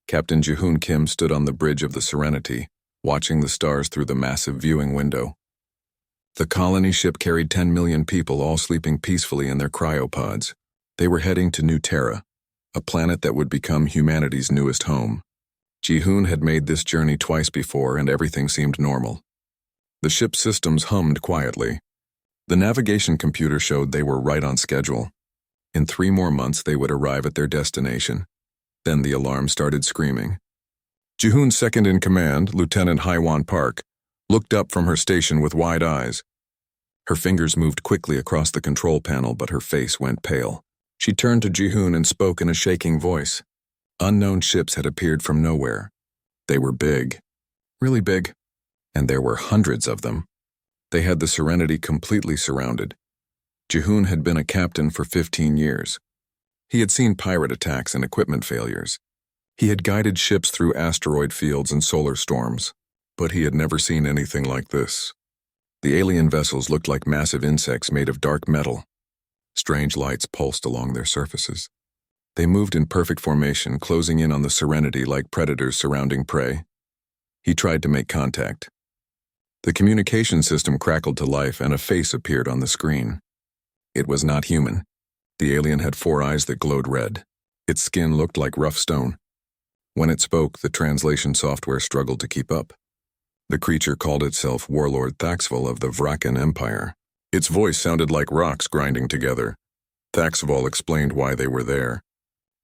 Captain Ji-hoon Kim stood on the bridge of the Serenity, watching the stars through the massive viewing window. The colony ship carried 10 million people, all sleeping peacefully in their cryopods. They were heading to New Terra, a planet that would become humanity's newest home. Ji-hoon had made this journey twice before, and everything seemed normal. The ship's systems hummed quietly. The navigation computer showed they were right on schedule. In 3 more months, they would arrive at their destination. Then the alarm started screaming. Ji-hoon's second-in-command, Lieutenant Haiwan Park, looked up from her station with wide eyes. Her fingers moved quickly across the control panel, but her face went pale. She turned to Ji-hoon and spoke in a shaking voice. Unknown ships had appeared from nowhere. They were big, really big, and there were hundreds of them. They had the Serenity completely surrounded. Ji-hoon had been a captain for 15 years. He had seen pirate attacks and equipment failures. He had guided ships through asteroid fields and solar storms, but he had never seen anything like this. The alien vessels looked like massive insects made of dark metal. Strange lights pulsed along their surfaces. They moved in perfect formation, closing in on the Serenity like predators surrounding prey. He tried to make contact. The communication system crackled to life and a face appeared on the screen. It was not human. The alien had 4 eyes that glowed red. Its skin looked like rough stone. When it spoke, the translation software struggled to keep up. The creature called itself Warlord Thaxval of the Vrakan Empire. Its voice sounded like rocks grinding together. Thaxval explained why they were there.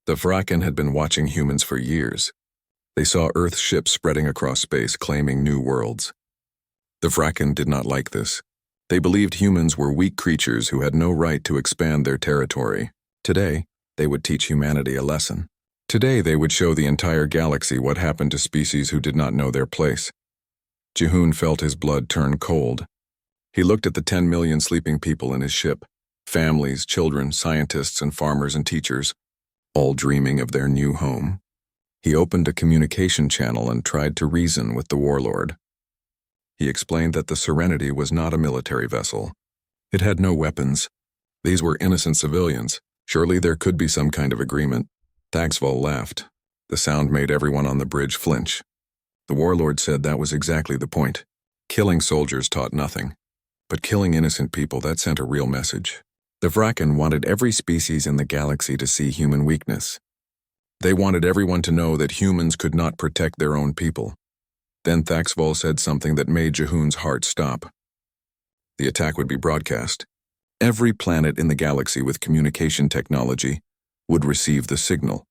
The Vrakan had been watching humans for years. They saw Earth ships spreading across space, claiming new worlds. The Vrakan did not like this. They believed humans were weak creatures who had no right to expand their territory. Today, they would teach humanity a lesson. Today, they would show the entire galaxy what happened to species who did not know their place. Ji-hoon felt his blood turn cold. He looked at the 10 million sleeping people in his ship, families, children, scientists, and farmers and teachers, all dreaming of their new home. He opened a communication channel and tried to reason with the warlord. He explained that the Serenity was not a military vessel. It had no weapons. These were innocent civilians. Surely there could be some kind of agreement. Thaxval laughed. The sound made everyone on the bridge flinch. The warlord said that was exactly the point. Killing soldiers taught nothing. But killing innocent people, that sent a real message. The Vrakan wanted every species in the galaxy to see human weakness. They wanted everyone to know that humans could not protect their own people. Then Thaxval said something that made Ji-hoon's heart stop. The attack would be broadcast. Every planet in the galaxy with communication technology would receive the signal.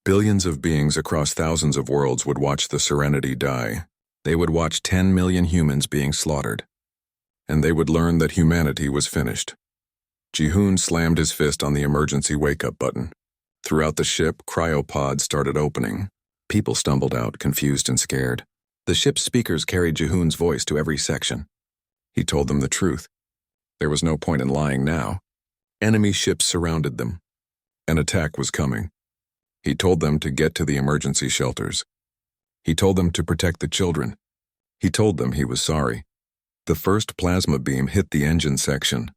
Billions of beings across thousands of worlds would watch the Serenity die. They would watch 10 million humans being slaughtered. And they would learn that humanity was finished. Ji-hoon slammed his fist on the emergency wake-up button. Throughout the ship, cryopods started opening. People stumbled out, confused and scared. The ship's speakers carried Ji-hoon's voice to every section. He told them the truth. There was no point in lying now. Enemy ships surrounded them. An attack was coming. He told them to get to the emergency shelters. He told them to protect the children. He told them he was sorry. The first plasma beam hit the engine section.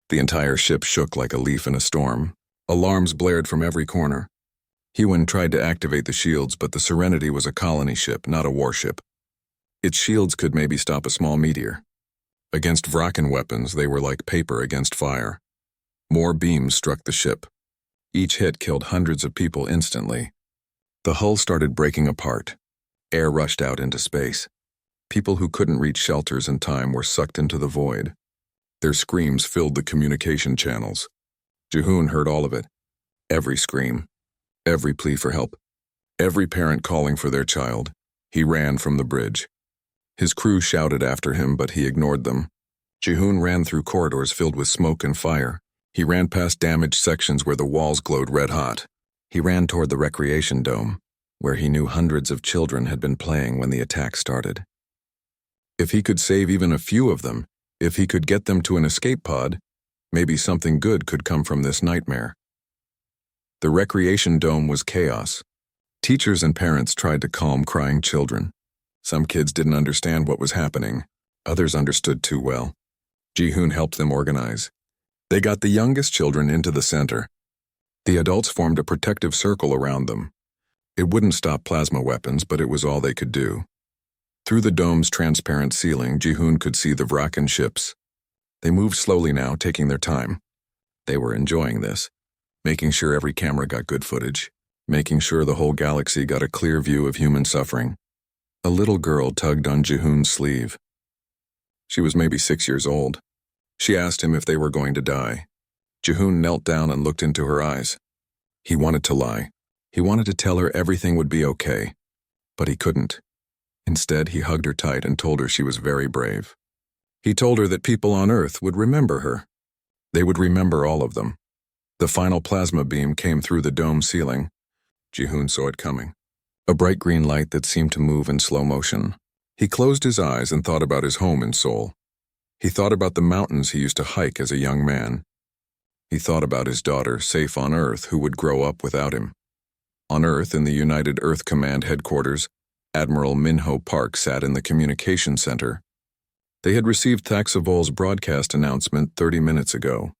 The entire ship shook like a leaf in a storm. Alarms blared from every corner. Hewan tried to activate the shields, but the Serenity was a colony ship, not a warship. Its shields could maybe stop a small meteor. Against Vrakan weapons, they were like paper against fire. More beams struck the ship. Each hit killed hundreds of people instantly. The hull started breaking apart. Air rushed out into space. People who couldn't reach shelters in time were sucked into the void. Their screams filled the communication channels. Ji-hoon heard all of it. Every scream. Every plea for help. Every parent calling for their child. He ran from the bridge. His crew shouted after him, but he ignored them. Ji-hoon ran through corridors filled with smoke and fire. He ran past damaged sections where the walls glowed red hot. He ran toward the recreation dome, where he knew hundreds of children had been playing when the attack started. If he could save even a few of them, if he could get them to an escape pod, maybe something good could come from this nightmare. The recreation dome was chaos. Teachers and parents tried to calm crying children. Some kids didn't understand what was happening. Others understood too well. Ji-hoon helped them organize. They got the youngest children into the center. The adults formed a protective circle around them. It wouldn't stop plasma weapons, but it was all they could do. Through the dome's transparent ceiling, Jihoon could see the Vrakan ships. They moved slowly now, taking their time. They were enjoying this, making sure every camera got good footage, making sure the whole galaxy got a clear view of human suffering. A little girl tugged on Jihoon's sleeve. She was maybe 6 years old. She asked him if they were going to die. Jihoon knelt down and looked into her eyes. He wanted to lie. He wanted to tell her everything would be okay. But he couldn't. Instead, he hugged her tight and told her she was very brave. He told her that people on Earth would remember her. They would remember all of them. The final plasma beam came through the dome ceiling. Jihoon saw it coming. A bright green light that seemed to move in slow motion. He closed his eyes and thought about his home in Seoul. He thought about the mountains he used to hike as a young man. He thought about his daughter, safe on Earth, who would grow up without him. On Earth, in the United Earth Command headquarters, Admiral Minho Park sat in the communication center. They had received Thaxavol's broadcast announcement 30 minutes ago.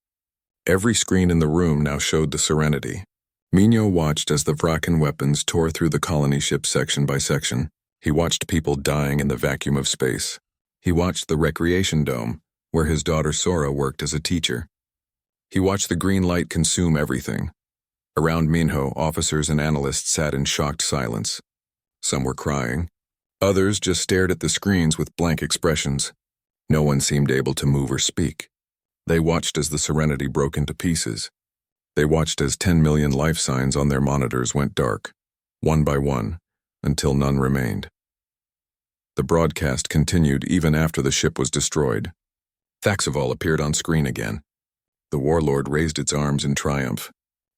Every screen in the room now showed the Serenity. Minho watched as the Vrakan weapons tore through the colony ship section by section. He watched people dying in the vacuum of space. He watched the recreation dome, where his daughter Sora worked as a teacher. He watched the green light consume everything. Around Minho, officers and analysts sat in shocked silence. Some were crying. Others just stared at the screens with blank expressions. No one seemed able to move or speak. They watched as the Serenity broke into pieces. They watched as 10 million life signs on their monitors went dark, one by one, until none remained. The broadcast continued even after the ship was destroyed. Thaxavol appeared on screen again. The warlord raised its arms in triumph.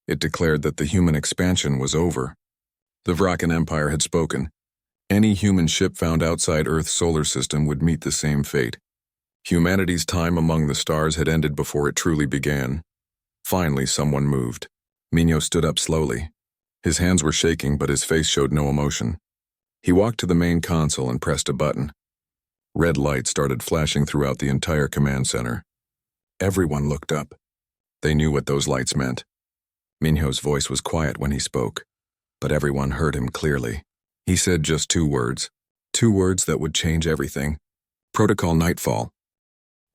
It declared that the human expansion was over. The Vrakan Empire had spoken. Any human ship found outside Earth's solar system would meet the same fate. Humanity's time among the stars had ended before it truly began. Finally, someone moved. Minho stood up slowly. His hands were shaking, but his face showed no emotion. He walked to the main console and pressed a button. Red light started flashing throughout the entire command center. Everyone looked up. They knew what those lights meant. Minho's voice was quiet when he spoke, but everyone heard him clearly. He said just 2 words. 2 words that would change everything. Protocol Nightfall.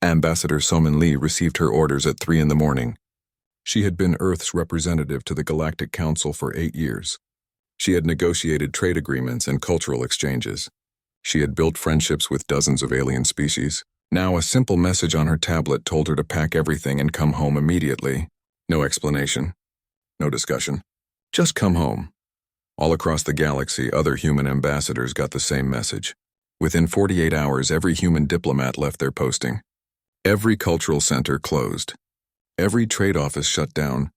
Ambassador Somin Lee received her orders at 3 in the morning. She had been Earth's representative to the Galactic Council for 8 years. She had negotiated trade agreements and cultural exchanges. She had built friendships with dozens of alien species. Now a simple message on her tablet told her to pack everything and come home immediately. No explanation. No discussion. Just come home. All across the galaxy, other human ambassadors got the same message. Within 48 hours, every human diplomat left their posting. Every cultural center closed. Every trade office shut down.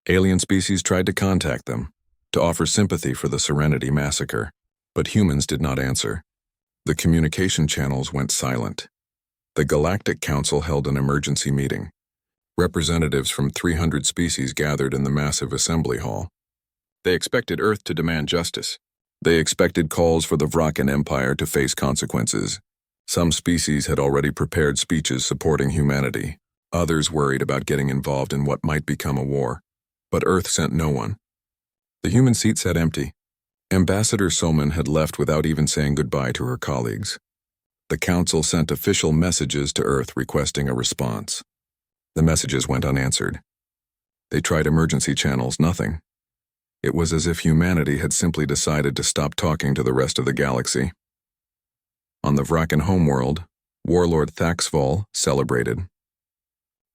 Alien species tried to contact them, to offer sympathy for the Serenity massacre, but humans did not answer. The communication channels went silent. The Galactic Council held an emergency meeting. Representatives from 300 species gathered in the massive assembly hall. They expected Earth to demand justice. They expected calls for the Vrakan Empire to face consequences. Some species had already prepared speeches supporting humanity. Others worried about getting involved in what might become a war. But Earth sent no one. The human seat sat empty. Ambassador Somin had left without even saying goodbye to her colleagues. The Council sent official messages to Earth requesting a response. The messages went unanswered. They tried emergency channels, nothing. It was as if humanity had simply decided to stop talking to the rest of the galaxy. On the Vrakan homeworld, Warlord Thaxval celebrated.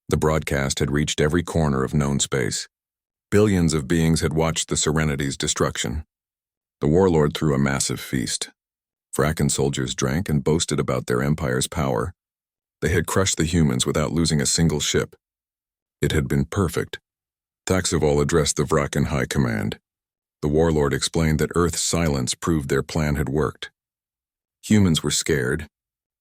The broadcast had reached every corner of known space. Billions of beings had watched the Serenity's destruction. The warlord threw a massive feast. Vrakan soldiers drank and boasted about their empire's power. They had crushed the humans without losing a single ship. It had been perfect. Thaxaval addressed the Vrakan High Command. The warlord explained that Earth's silence proved their plan had worked. Humans were scared.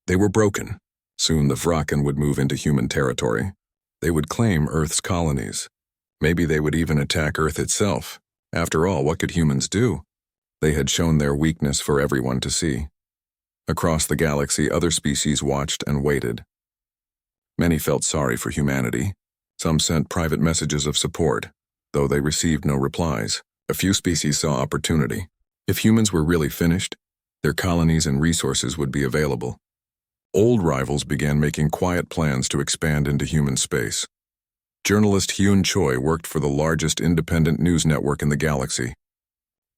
They were broken. Soon the Vrakan would move into human territory. They would claim Earth's colonies. Maybe they would even attack Earth itself. After all, what could humans do? They had shown their weakness for everyone to see. Across the galaxy, other species watched and waited. Many felt sorry for humanity. Some sent private messages of support, though they received no replies. A few species saw opportunity. If humans were really finished, their colonies and resources would be available. Old rivals began making quiet plans to expand into human space. Journalist Hyun Choi worked for the largest independent news network in the galaxy.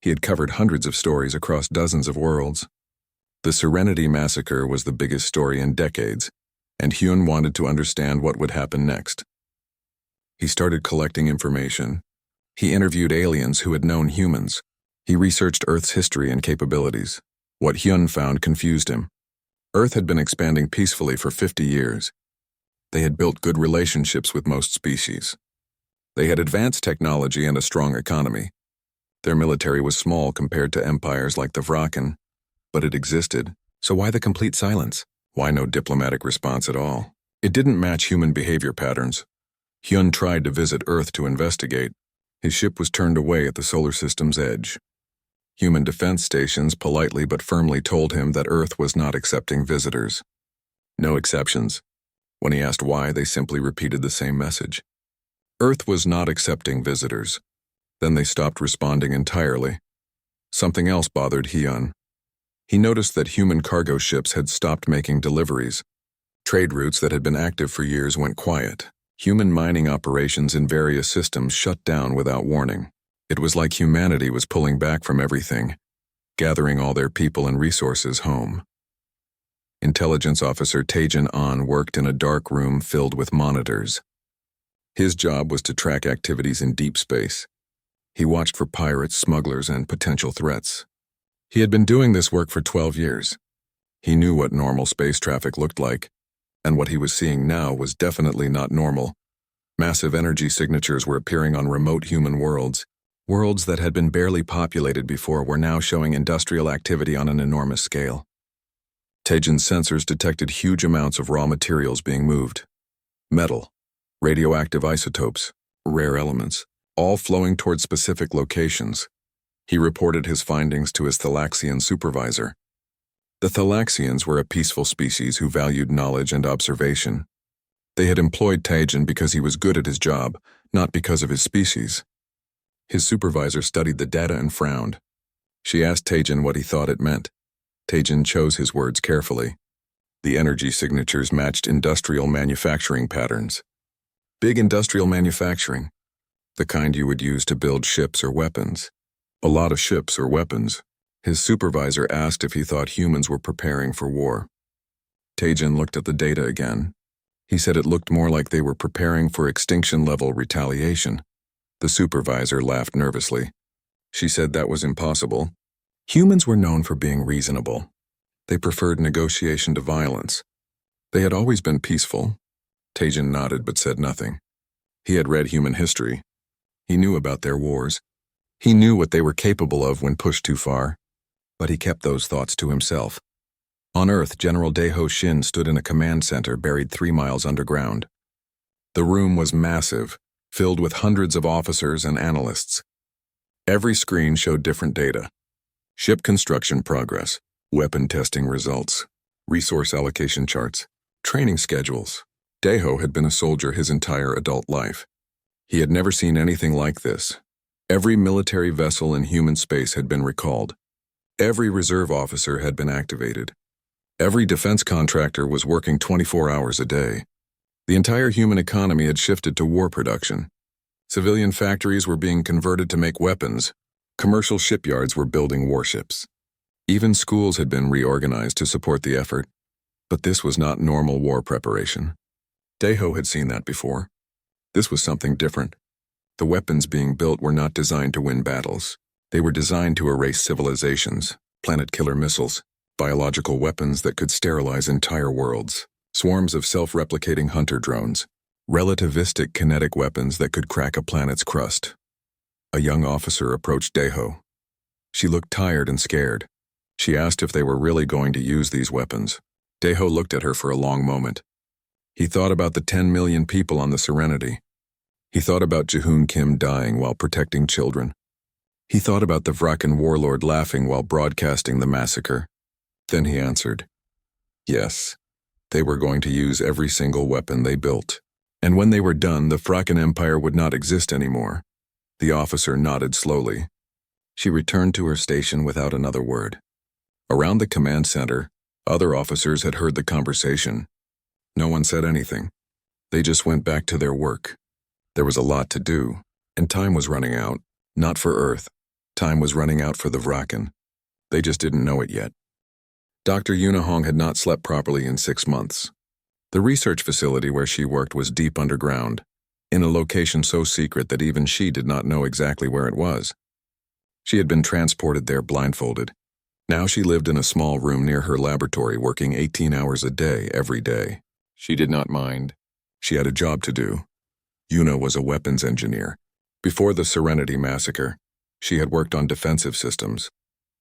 He had covered hundreds of stories across dozens of worlds. The Serenity Massacre was the biggest story in decades, and Hyun wanted to understand what would happen next. He started collecting information. He interviewed aliens who had known humans. He researched Earth's history and capabilities. What Hyun found confused him. Earth had been expanding peacefully for 50 years. They had built good relationships with most species. They had advanced technology and a strong economy. Their military was small compared to empires like the Vraken, but it existed. So why the complete silence? Why no diplomatic response at all? It didn't match human behavior patterns. Hyun tried to visit Earth to investigate. His ship was turned away at the solar system's edge. Human defense stations politely but firmly told him that Earth was not accepting visitors. No exceptions. When he asked why, they simply repeated the same message. Earth was not accepting visitors. Then they stopped responding entirely. Something else bothered Hyun. He noticed that human cargo ships had stopped making deliveries. Trade routes that had been active for years went quiet. Human mining operations in various systems shut down without warning. It was like humanity was pulling back from everything, gathering all their people and resources home. Intelligence officer Taejin An worked in a dark room filled with monitors. His job was to track activities in deep space. He watched for pirates, smugglers, and potential threats. He had been doing this work for 12 years. He knew what normal space traffic looked like, and what he was seeing now was definitely not normal. Massive energy signatures were appearing on remote human worlds. Worlds that had been barely populated before were now showing industrial activity on an enormous scale. Taejin's sensors detected huge amounts of raw materials being moved. Metal, radioactive isotopes, rare elements, all flowing toward specific locations. He reported his findings to his Thalaxian supervisor. The Thalaxians were a peaceful species who valued knowledge and observation. They had employed Taejin because he was good at his job, not because of his species. His supervisor studied the data and frowned. She asked Taejin what he thought it meant. Taejin chose his words carefully. The energy signatures matched industrial manufacturing patterns. Big industrial manufacturing, the kind you would use to build ships or weapons. A lot of ships or weapons. His supervisor asked if he thought humans were preparing for war. Taejin looked at the data again. He said it looked more like they were preparing for extinction-level retaliation. The supervisor laughed nervously. She said that was impossible. Humans were known for being reasonable. They preferred negotiation to violence. They had always been peaceful. Taejin nodded but said nothing. He had read human history. He knew about their wars. He knew what they were capable of when pushed too far. But he kept those thoughts to himself. On Earth, General Daeho Shin stood in a command center buried 3 miles underground. The room was massive, filled with hundreds of officers and analysts. Every screen showed different data. Ship construction progress, weapon testing results, resource allocation charts, training schedules. Daeho had been a soldier his entire adult life. He had never seen anything like this. Every military vessel in human space had been recalled. Every reserve officer had been activated. Every defense contractor was working 24 hours a day. The entire human economy had shifted to war production. Civilian factories were being converted to make weapons. Commercial shipyards were building warships. Even schools had been reorganized to support the effort. But this was not normal war preparation. Daeho had seen that before. This was something different. The weapons being built were not designed to win battles. They were designed to erase civilizations, planet-killer missiles, biological weapons that could sterilize entire worlds, swarms of self-replicating hunter drones, relativistic kinetic weapons that could crack a planet's crust. A young officer approached Daeho. She looked tired and scared. She asked if they were really going to use these weapons. Daeho looked at her for a long moment. He thought about the 10 million people on the Serenity. He thought about Jaehoon Kim dying while protecting children. He thought about the Vraken warlord laughing while broadcasting the massacre. Then he answered, yes, they were going to use every single weapon they built. And when they were done, the Vraken Empire would not exist anymore. The officer nodded slowly. She returned to her station without another word. Around the command center, other officers had heard the conversation. No one said anything. They just went back to their work. There was a lot to do, and time was running out, not for Earth. Time was running out for the Vraken. They just didn't know it yet. Dr. Yunahong had not slept properly in 6 months. The research facility where she worked was deep underground, in a location so secret that even she did not know exactly where it was. She had been transported there blindfolded. Now she lived in a small room near her laboratory, working 18 hours a day, every day. She did not mind. She had a job to do. Yuna was a weapons engineer. Before the Serenity massacre, she had worked on defensive systems,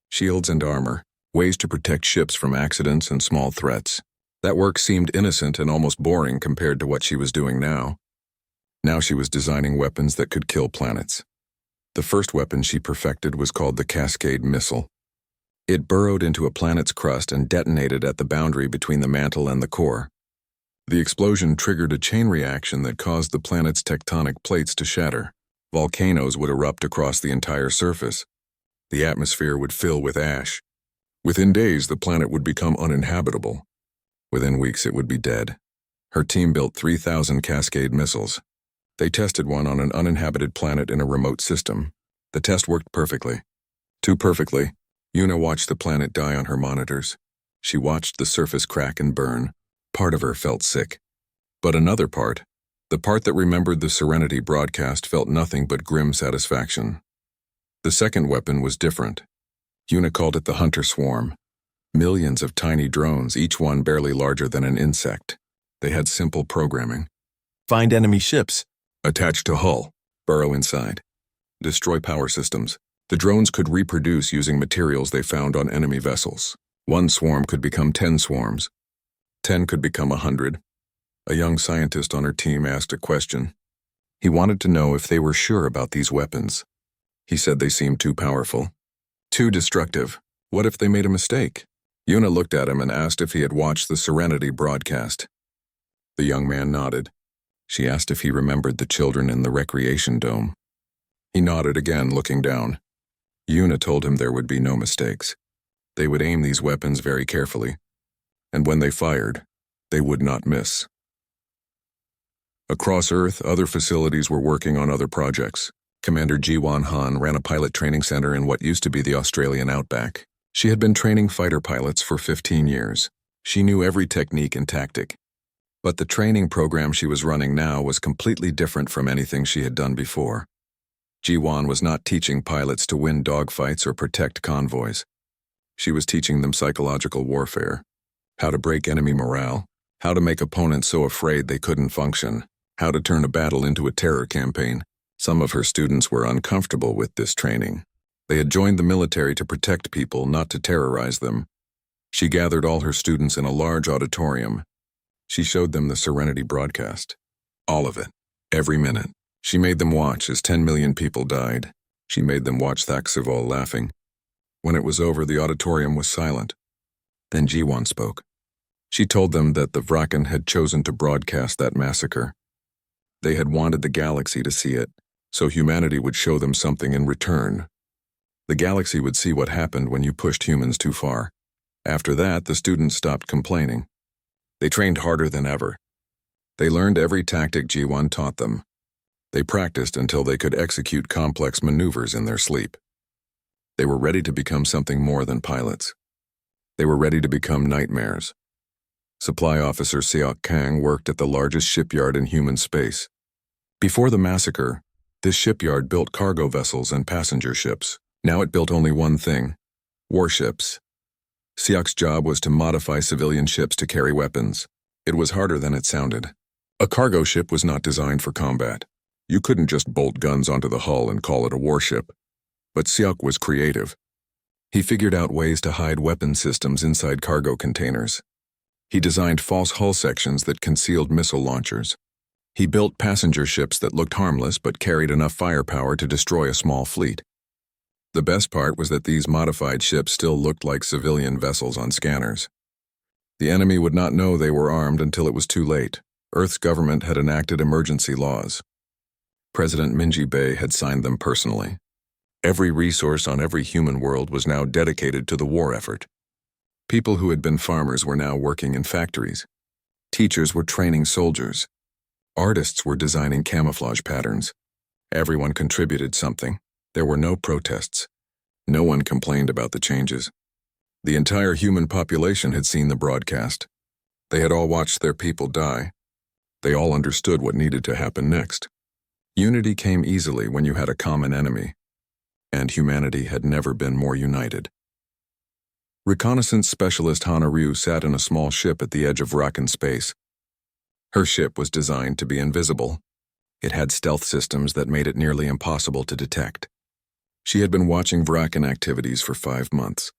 shields and armor, ways to protect ships from accidents and small threats. That work seemed innocent and almost boring compared to what she was doing now. Now she was designing weapons that could kill planets. The first weapon she perfected was called the Cascade Missile. It burrowed into a planet's crust and detonated at the boundary between the mantle and the core. The explosion triggered a chain reaction that caused the planet's tectonic plates to shatter. Volcanoes would erupt across the entire surface. The atmosphere would fill with ash. Within days, the planet would become uninhabitable. Within weeks, it would be dead. Her team built 3,000 Cascade missiles. They tested one on an uninhabited planet in a remote system. The test worked perfectly. Too perfectly. Yuna watched the planet die on her monitors. She watched the surface crack and burn. Part of her felt sick. But another part, the part that remembered the Serenity broadcast, felt nothing but grim satisfaction. The second weapon was different. Yuna called it the Hunter Swarm. Millions of tiny drones, each one barely larger than an insect. They had simple programming. Find enemy ships. Attach to hull. Burrow inside. Destroy power systems. The drones could reproduce using materials they found on enemy vessels. One swarm could become 10 swarms. 10 could become 100. A young scientist on her team asked a question. He wanted to know if they were sure about these weapons. He said they seemed too powerful. Too destructive. What if they made a mistake? Yuna looked at him and asked if he had watched the Serenity broadcast. The young man nodded. She asked if he remembered the children in the recreation dome. He nodded again, looking down. Yuna told him there would be no mistakes. They would aim these weapons very carefully, and when they fired, they would not miss. Across Earth, other facilities were working on other projects. Commander Jiwan Han ran a pilot training center in what used to be the Australian outback. She had been training fighter pilots for 15 years. She knew every technique and tactic. But the training program she was running now was completely different from anything she had done before. Jiwan was not teaching pilots to win dogfights or protect convoys. She was teaching them psychological warfare, how to break enemy morale, how to make opponents so afraid they couldn't function, how to turn a battle into a terror campaign. Some of her students were uncomfortable with this training. They had joined the military to protect people, not to terrorize them. She gathered all her students in a large auditorium. She showed them the Serenity broadcast. All of it. Every minute. She made them watch as 10 million people died. She made them watch Thaxival laughing. When it was over, the auditorium was silent. Then Jiwan spoke. She told them that the Vraken had chosen to broadcast that massacre. They had wanted the galaxy to see it, so humanity would show them something in return. The galaxy would see what happened when you pushed humans too far. After that, the students stopped complaining. They trained harder than ever. They learned every tactic Jiwan taught them. They practiced until they could execute complex maneuvers in their sleep. They were ready to become something more than pilots. They were ready to become nightmares. Supply Officer Seok Kang worked at the largest shipyard in human space. Before the massacre, this shipyard built cargo vessels and passenger ships. Now it built only one thing: warships. Seok's job was to modify civilian ships to carry weapons. It was harder than it sounded. A cargo ship was not designed for combat. You couldn't just bolt guns onto the hull and call it a warship. But Seok was creative. He figured out ways to hide weapon systems inside cargo containers. He designed false hull sections that concealed missile launchers. He built passenger ships that looked harmless but carried enough firepower to destroy a small fleet. The best part was that these modified ships still looked like civilian vessels on scanners. The enemy would not know they were armed until it was too late. Earth's government had enacted emergency laws. President Minji Bei had signed them personally. Every resource on every human world was now dedicated to the war effort. People who had been farmers were now working in factories. Teachers were training soldiers. Artists were designing camouflage patterns. Everyone contributed something. There were no protests. No one complained about the changes. The entire human population had seen the broadcast. They had all watched their people die. They all understood what needed to happen next. Unity came easily when you had a common enemy, and humanity had never been more united. Reconnaissance specialist Hana Ryu sat in a small ship at the edge of Vrakan space. Her ship was designed to be invisible. It had stealth systems that made it nearly impossible to detect. She had been watching Vrakan activities for 5 months.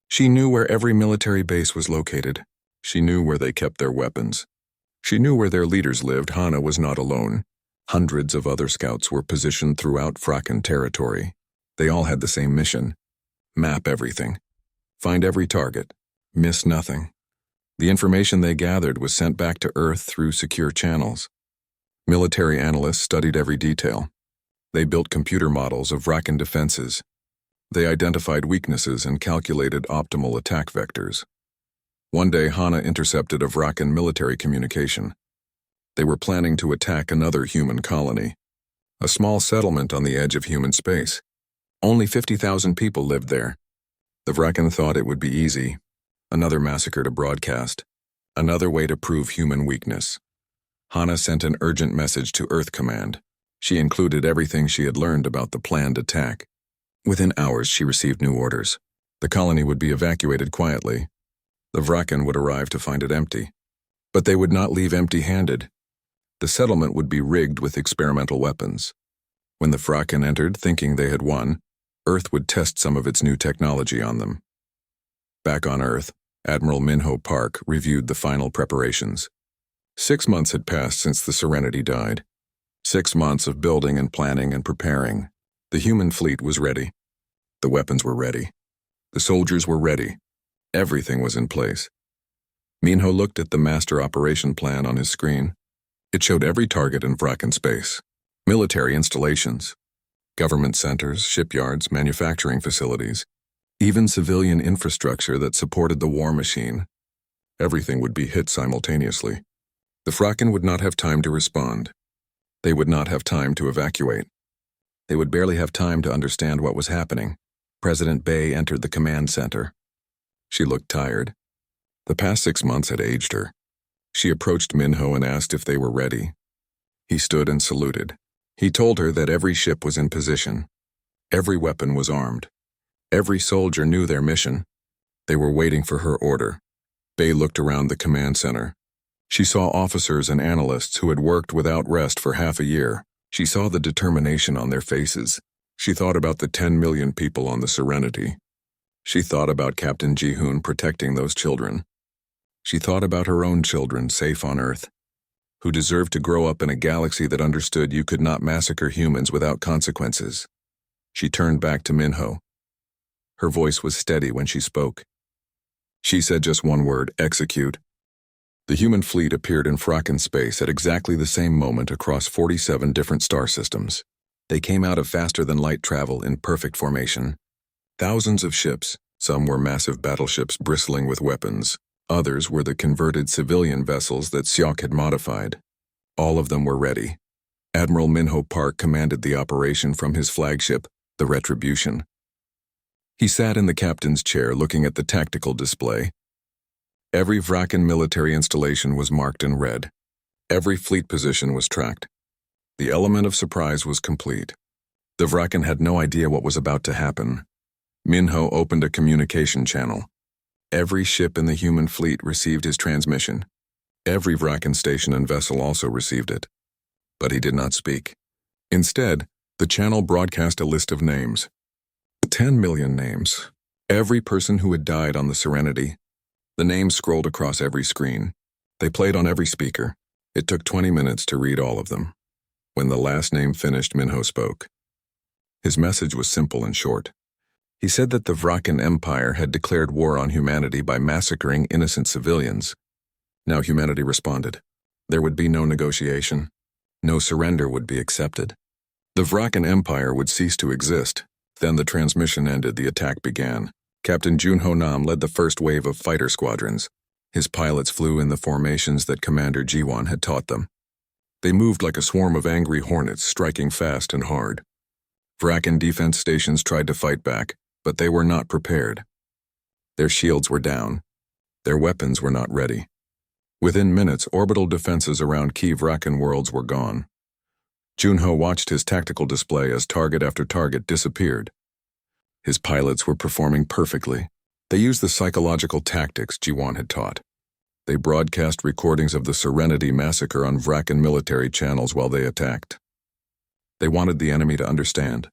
She knew where every military base was located. She knew where they kept their weapons. She knew where their leaders lived. Hana was not alone. Hundreds of other scouts were positioned throughout Vrakan territory. They all had the same mission: map everything. Find every target. Miss nothing. The information they gathered was sent back to Earth through secure channels. Military analysts studied every detail. They built computer models of Vrakan defenses. They identified weaknesses and calculated optimal attack vectors. One day, Hana intercepted a Vrakan military communication. They were planning to attack another human colony, a small settlement on the edge of human space. Only 50,000 people lived there. The Vrakan thought it would be easy. Another massacre to broadcast. Another way to prove human weakness. Hana sent an urgent message to Earth Command. She included everything she had learned about the planned attack. Within hours, she received new orders. The colony would be evacuated quietly. The Vrakan would arrive to find it empty. But they would not leave empty-handed. The settlement would be rigged with experimental weapons. When the Vrakan entered, thinking they had won, Earth would test some of its new technology on them. Back on Earth, Admiral Minho Park reviewed the final preparations. 6 months had passed since the Serenity died. 6 months of building and planning and preparing. The human fleet was ready. The weapons were ready. The soldiers were ready. Everything was in place. Minho looked at the master operation plan on his screen. It showed every target in Vrakan space. Military installations, government centers, shipyards, manufacturing facilities, even civilian infrastructure that supported the war machine. Everything would be hit simultaneously. The Vrakan would not have time to respond. They would not have time to evacuate. They would barely have time to understand what was happening. President Bay entered the command center. She looked tired. The past 6 months had aged her. She approached Minho and asked if they were ready. He stood and saluted. He told her that every ship was in position. Every weapon was armed. Every soldier knew their mission. They were waiting for her order. Bay looked around the command center. She saw officers and analysts who had worked without rest for half a year. She saw the determination on their faces. She thought about the 10 million people on the Serenity. She thought about Captain Ji-hoon protecting those children. She thought about her own children safe on Earth, who deserved to grow up in a galaxy that understood you could not massacre humans without consequences. She turned back to Minho. Her voice was steady when she spoke. She said just one word: execute. The human fleet appeared in Vrakan space at exactly the same moment across 47 different star systems. They came out of faster-than-light travel in perfect formation. Thousands of ships, some were massive battleships bristling with weapons. Others were the converted civilian vessels that Seok had modified. All of them were ready. Admiral Minho Park commanded the operation from his flagship, the Retribution. He sat in the captain's chair looking at the tactical display. Every Vrakan military installation was marked in red. Every fleet position was tracked. The element of surprise was complete. The Vrakan had no idea what was about to happen. Minho opened a communication channel. Every ship in the human fleet received his transmission. Every Vrakan station and vessel also received it. But he did not speak. Instead, the channel broadcast a list of names. 10 million names. Every person who had died on the Serenity. The names scrolled across every screen. They played on every speaker. It took 20 minutes to read all of them. When the last name finished, Minho spoke. His message was simple and short. He said that the Vrakan Empire had declared war on humanity by massacring innocent civilians. Now humanity responded. There would be no negotiation. No surrender would be accepted. The Vrakan Empire would cease to exist. Then the transmission ended, the attack began. Captain Junho Nam led the first wave of fighter squadrons. His pilots flew in the formations that Commander Jiwon had taught them. They moved like a swarm of angry hornets, striking fast and hard. Vrakan defense stations tried to fight back, but they were not prepared. Their shields were down. Their weapons were not ready. Within minutes, orbital defenses around key Vrakan worlds were gone. Junho watched his tactical display as target after target disappeared. His pilots were performing perfectly. They used the psychological tactics Jiwon had taught. They broadcast recordings of the Serenity massacre on Vrakan military channels while they attacked. They wanted the enemy to understand.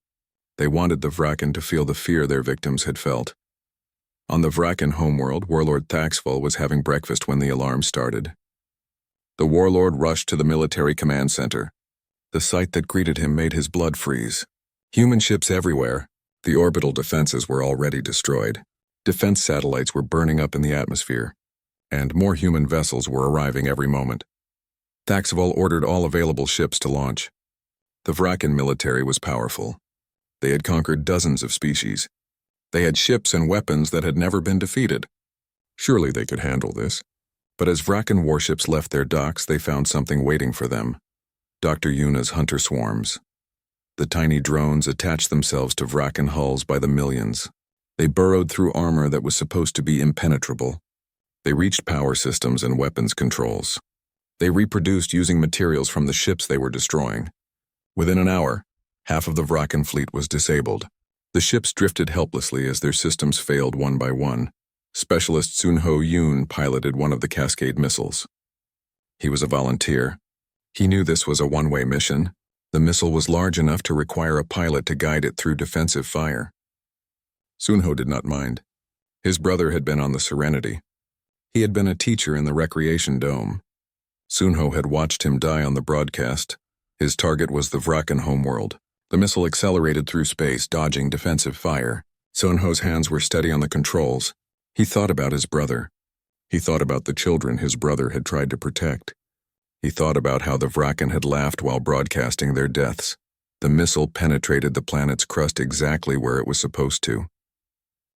They wanted the Vrakan to feel the fear their victims had felt. On the Vrakan homeworld, Warlord Thaxful was having breakfast when the alarm started. The warlord rushed to the military command center. The sight that greeted him made his blood freeze. Human ships everywhere. The orbital defenses were already destroyed. Defense satellites were burning up in the atmosphere, and more human vessels were arriving every moment. Thaxful ordered all available ships to launch. The Vrakan military was powerful. They had conquered dozens of species. They had ships and weapons that had never been defeated. Surely they could handle this. But as Vrakan warships left their docks, they found something waiting for them. Dr. Yuna's hunter swarms. The tiny drones attached themselves to Vrakan hulls by the millions. They burrowed through armor that was supposed to be impenetrable. They reached power systems and weapons controls. They reproduced using materials from the ships they were destroying. Within an hour, half of the Vrakan fleet was disabled. The ships drifted helplessly as their systems failed one by one. Specialist Sunho Yoon piloted one of the Cascade missiles. He was a volunteer. He knew this was a one-way mission. The missile was large enough to require a pilot to guide it through defensive fire. Sunho did not mind. His brother had been on the Serenity. He had been a teacher in the recreation dome. Sunho had watched him die on the broadcast. His target was the Vrakan homeworld. The missile accelerated through space, dodging defensive fire. Sunho's hands were steady on the controls. He thought about his brother. He thought about the children his brother had tried to protect. He thought about how the Vrakan had laughed while broadcasting their deaths. The missile penetrated the planet's crust exactly where it was supposed to.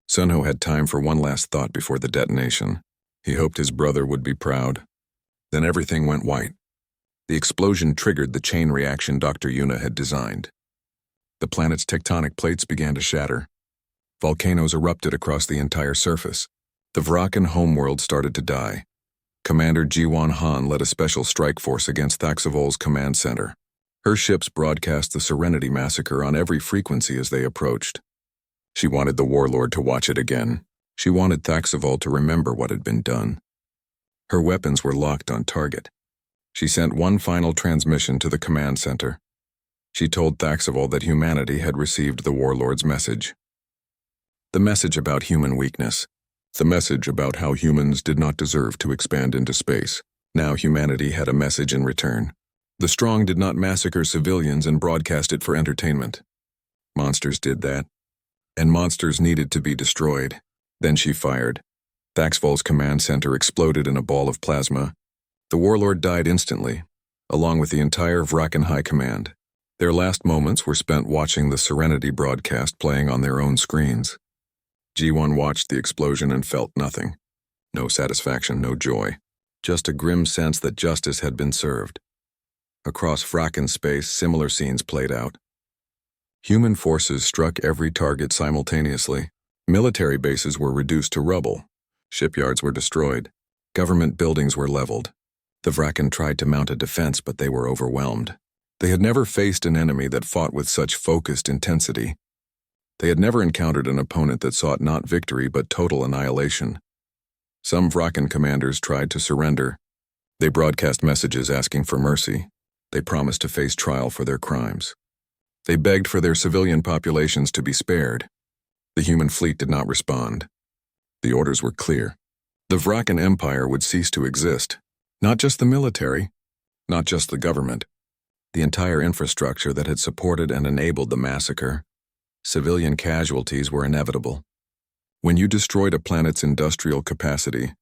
Sunho had time for one last thought before the detonation. He hoped his brother would be proud. Then everything went white. The explosion triggered the chain reaction Dr. Yuna had designed. The planet's tectonic plates began to shatter. Volcanoes erupted across the entire surface. The Vrakan homeworld started to die. Commander Jiwon Han led a special strike force against Thaxvol's command center. Her ships broadcast the Serenity massacre on every frequency as they approached. She wanted the warlord to watch it again. She wanted Thaxvol to remember what had been done. Her weapons were locked on target. She sent one final transmission to the command center. She told Thaxvol that humanity had received the warlord's message. The message about human weakness. The message about how humans did not deserve to expand into space. Now humanity had a message in return. The strong did not massacre civilians and broadcast it for entertainment. Monsters did that. And monsters needed to be destroyed. Then she fired. Thaxvol's command center exploded in a ball of plasma. The warlord died instantly, along with the entire Vrakan High Command. Their last moments were spent watching the Serenity broadcast playing on their own screens. G1 watched the explosion and felt nothing. No satisfaction, no joy. Just a grim sense that justice had been served. Across Vrakan space, similar scenes played out. Human forces struck every target simultaneously. Military bases were reduced to rubble. Shipyards were destroyed. Government buildings were leveled. The Vrakan tried to mount a defense, but they were overwhelmed. They had never faced an enemy that fought with such focused intensity. They had never encountered an opponent that sought not victory but total annihilation. Some Vrakan commanders tried to surrender. They broadcast messages asking for mercy. They promised to face trial for their crimes. They begged for their civilian populations to be spared. The human fleet did not respond. The orders were clear. The Vrakan Empire would cease to exist. Not just the military, not just the government. The entire infrastructure that had supported and enabled the massacre. Civilian casualties were inevitable. When you destroyed a planet's industrial capacity,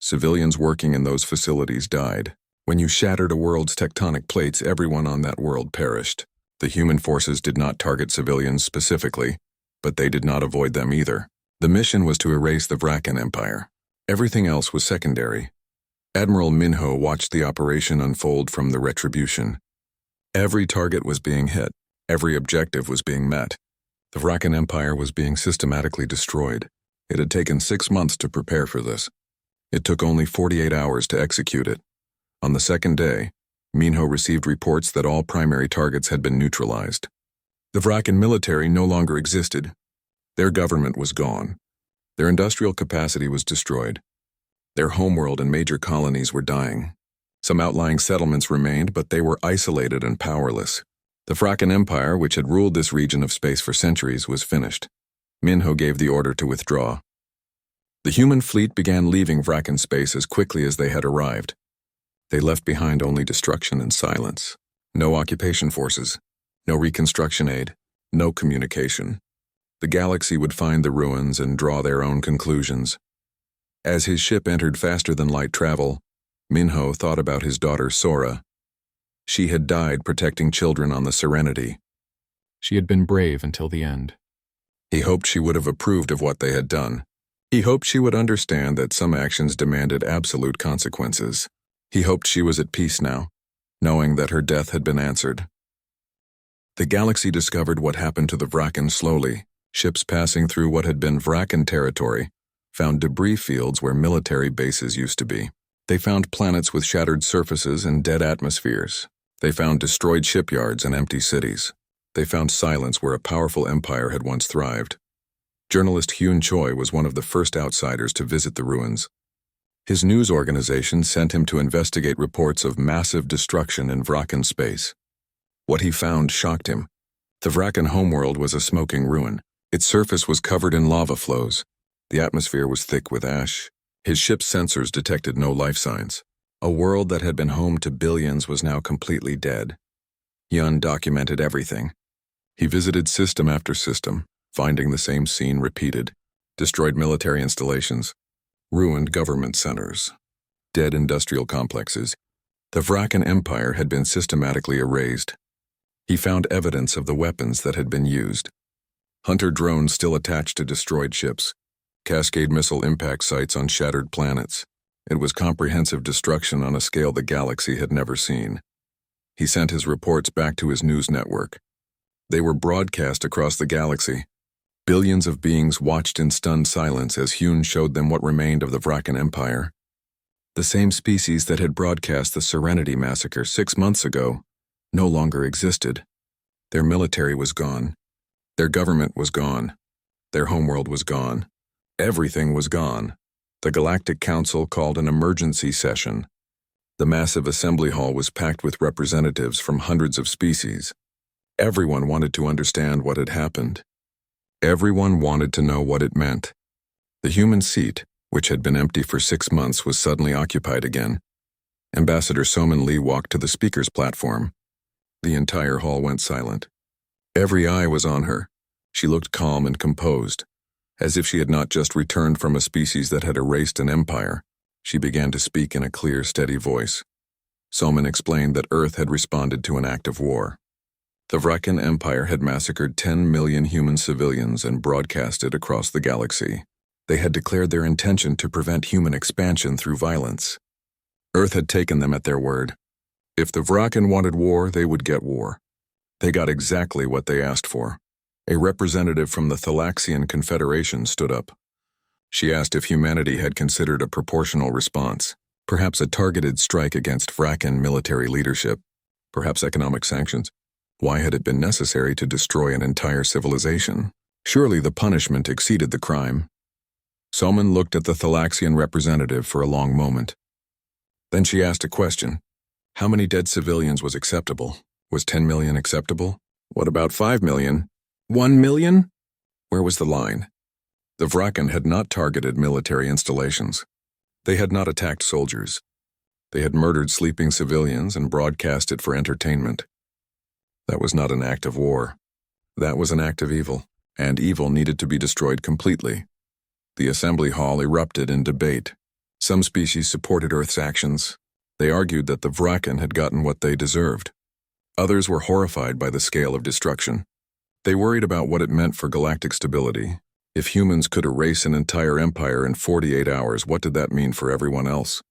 civilians working in those facilities died. When you shattered a world's tectonic plates, everyone on that world perished. The human forces did not target civilians specifically. But they did not avoid them either. The mission was to erase the Vrakan Empire. Everything else was secondary. Admiral Minho watched the operation unfold from the Retribution. Every target was being hit. Every objective was being met. The Vrakan Empire was being systematically destroyed. It had taken 6 months to prepare for this. It took only 48 hours to execute it. On the second day, Minho received reports that all primary targets had been neutralized. The Vrakan military no longer existed. Their government was gone. Their industrial capacity was destroyed. Their homeworld and major colonies were dying. Some outlying settlements remained, but they were isolated and powerless. The Vrakan Empire, which had ruled this region of space for centuries, was finished. Minho gave the order to withdraw. The human fleet began leaving Vrakan space as quickly as they had arrived. They left behind only destruction and silence. No occupation forces, no reconstruction aid, no communication. The galaxy would find the ruins and draw their own conclusions. As his ship entered faster-than-light travel, Minho thought about his daughter Sora. She had died protecting children on the Serenity. She had been brave until the end. He hoped she would have approved of what they had done. He hoped she would understand that some actions demanded absolute consequences. He hoped she was at peace now, knowing that her death had been answered. The galaxy discovered what happened to the Vrakan slowly. Ships passing through what had been Vrakan territory found debris fields where military bases used to be. They found planets with shattered surfaces and dead atmospheres. They found destroyed shipyards and empty cities. They found silence where a powerful empire had once thrived. Journalist Hyun Choi was one of the first outsiders to visit the ruins. His news organization sent him to investigate reports of massive destruction in Vrakan space. What he found shocked him. The Vrakan homeworld was a smoking ruin. Its surface was covered in lava flows. The atmosphere was thick with ash. His ship's sensors detected no life signs. A world that had been home to billions was now completely dead. Hyun documented everything. He visited system after system, finding the same scene repeated. Destroyed military installations, ruined government centers, dead industrial complexes. The Vrakan Empire had been systematically erased. He found evidence of the weapons that had been used. Hunter drones still attached to destroyed ships. Cascade missile impact sites on shattered planets. It was comprehensive destruction on a scale the galaxy had never seen. He sent his reports back to his news network. They were broadcast across the galaxy. Billions of beings watched in stunned silence as Hyun showed them what remained of the Vrakan Empire. The same species that had broadcast the Serenity massacre 6 months ago no longer existed. Their military was gone. Their government was gone. Their homeworld was gone. Everything was gone. The Galactic Council called an emergency session. The massive assembly hall was packed with representatives from hundreds of species. Everyone wanted to understand what had happened. Everyone wanted to know what it meant. The human seat, which had been empty for 6 months, was suddenly occupied again. Ambassador Soman Lee walked to the speaker's platform. The entire hall went silent. Every eye was on her. She looked calm and composed, as if she had not just returned from a species that had erased an empire. She began to speak in a clear, steady voice. Soman explained that Earth had responded to an act of war. The Vrakan Empire had massacred 10 million human civilians and broadcast it across the galaxy. They had declared their intention to prevent human expansion through violence. Earth had taken them at their word. If the Vrakan wanted war, they would get war. They got exactly what they asked for. A representative from the Thalaxian Confederation stood up. She asked if humanity had considered a proportional response, perhaps a targeted strike against Vrakan military leadership, perhaps economic sanctions. Why had it been necessary to destroy an entire civilization? Surely the punishment exceeded the crime. Soman looked at the Thalaxian representative for a long moment. Then she asked a question. How many dead civilians was acceptable? Was 10 million acceptable? What about 5 million? 1 million? Where was the line? The Vrakan had not targeted military installations. They had not attacked soldiers. They had murdered sleeping civilians and broadcast it for entertainment. That was not an act of war. That was an act of evil, and evil needed to be destroyed completely. The assembly hall erupted in debate. Some species supported Earth's actions. They argued that the Vrakan had gotten what they deserved. Others were horrified by the scale of destruction. They worried about what it meant for galactic stability. If humans could erase an entire empire in 48 hours, what did that mean for everyone else?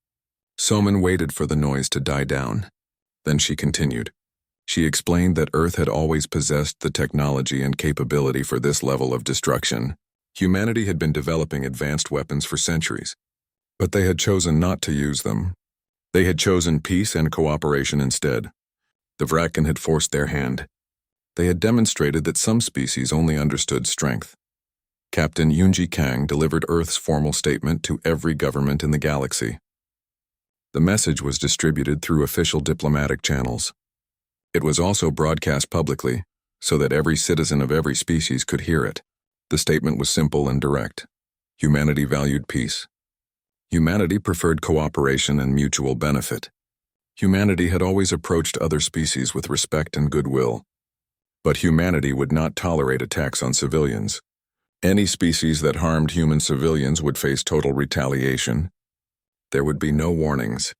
Soman waited for the noise to die down. Then she continued. She explained that Earth had always possessed the technology and capability for this level of destruction. Humanity had been developing advanced weapons for centuries, but they had chosen not to use them. They had chosen peace and cooperation instead. The Vraken had forced their hand. They had demonstrated that some species only understood strength. Captain Yunji Kang delivered Earth's formal statement to every government in the galaxy. The message was distributed through official diplomatic channels. It was also broadcast publicly, so that every citizen of every species could hear it. The statement was simple and direct. Humanity valued peace. Humanity preferred cooperation and mutual benefit. Humanity had always approached other species with respect and goodwill. But humanity would not tolerate attacks on civilians. Any species that harmed human civilians would face total retaliation. There would be no warnings,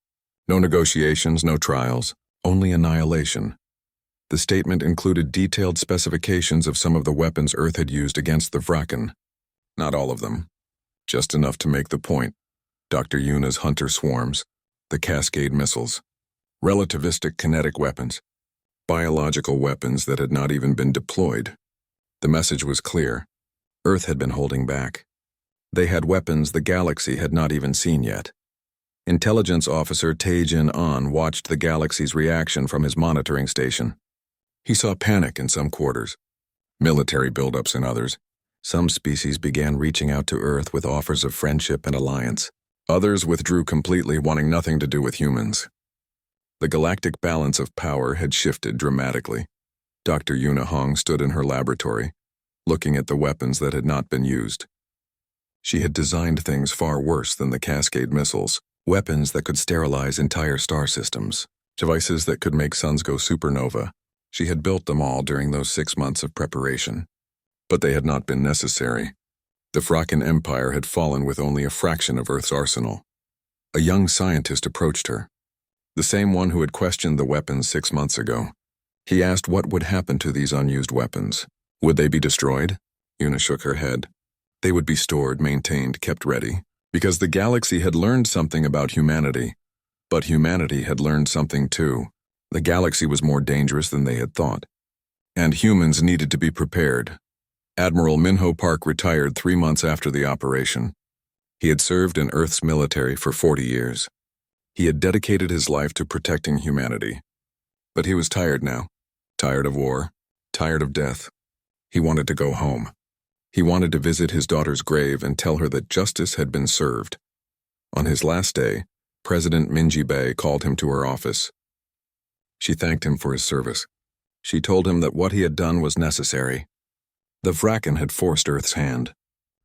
no negotiations, no trials, only annihilation. The statement included detailed specifications of some of the weapons Earth had used against the Vraken. Not all of them, just enough to make the point. Dr. Yuna's hunter swarms, the Cascade missiles, relativistic kinetic weapons, biological weapons that had not even been deployed. The message was clear. Earth had been holding back. They had weapons the galaxy had not even seen yet. Intelligence Officer Tae-Jin An watched the galaxy's reaction from his monitoring station. He saw panic in some quarters, military buildups in others. Some species began reaching out to Earth with offers of friendship and alliance. Others withdrew completely, wanting nothing to do with humans. The galactic balance of power had shifted dramatically. Dr. Yuna Hong stood in her laboratory, looking at the weapons that had not been used. She had designed things far worse than the Cascade missiles, weapons that could sterilize entire star systems, devices that could make suns go supernova. She had built them all during those 6 months of preparation. But they had not been necessary. The Vraken Empire had fallen with only a fraction of Earth's arsenal. A young scientist approached her, the same one who had questioned the weapons 6 months ago. He asked what would happen to these unused weapons. Would they be destroyed? Yuna shook her head. They would be stored, maintained, kept ready, because the galaxy had learned something about humanity. But humanity had learned something too. The galaxy was more dangerous than they had thought. And humans needed to be prepared. Admiral Minho Park retired 3 months after the operation. He had served in Earth's military for 40 years. He had dedicated his life to protecting humanity. But he was tired now. Tired of war. Tired of death. He wanted to go home. He wanted to visit his daughter's grave and tell her that justice had been served. On his last day, President Minji Bay called him to her office. She thanked him for his service. She told him that what he had done was necessary. The Vraken had forced Earth's hand.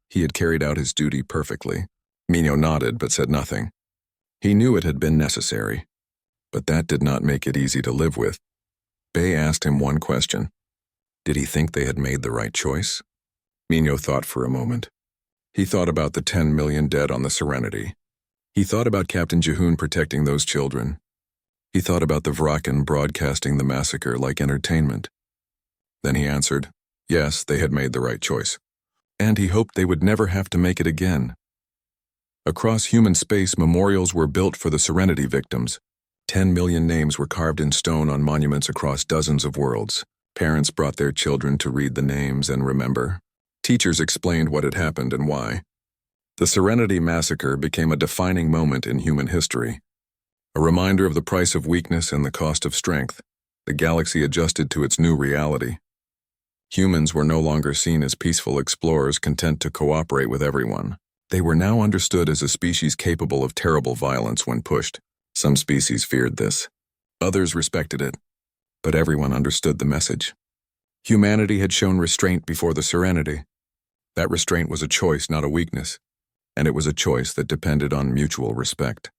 He had carried out his duty perfectly. Minho nodded but said nothing. He knew it had been necessary, but that did not make it easy to live with. Bay asked him one question. Did he think they had made the right choice? Minho thought for a moment. He thought about the 10 million dead on the Serenity. He thought about Captain Jihoon protecting those children. He thought about the Vraken broadcasting the massacre like entertainment. Then he answered, yes, they had made the right choice. And he hoped they would never have to make it again. Across human space, memorials were built for the Serenity victims. 10 million names were carved in stone on monuments across dozens of worlds. Parents brought their children to read the names and remember. Teachers explained what had happened and why. The Serenity massacre became a defining moment in human history. A reminder of the price of weakness and the cost of strength. The galaxy adjusted to its new reality. Humans were no longer seen as peaceful explorers content to cooperate with everyone. They were now understood as a species capable of terrible violence when pushed. Some species feared this. Others respected it. But everyone understood the message. Humanity had shown restraint before the Serenity. That restraint was a choice, not a weakness. And it was a choice that depended on mutual respect.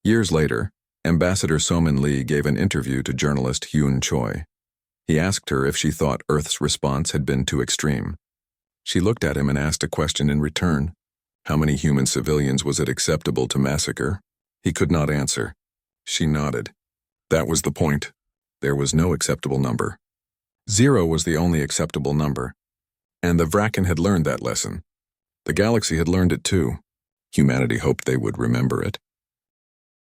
Years later, Ambassador Somin Lee gave an interview to journalist Hyun Choi. He asked her if she thought Earth's response had been too extreme. She looked at him and asked a question in return. How many human civilians was it acceptable to massacre? He could not answer. She nodded. That was the point. There was no acceptable number. Zero was the only acceptable number, and the Vraken had learned that lesson. The galaxy had learned it too. Humanity hoped they would remember it.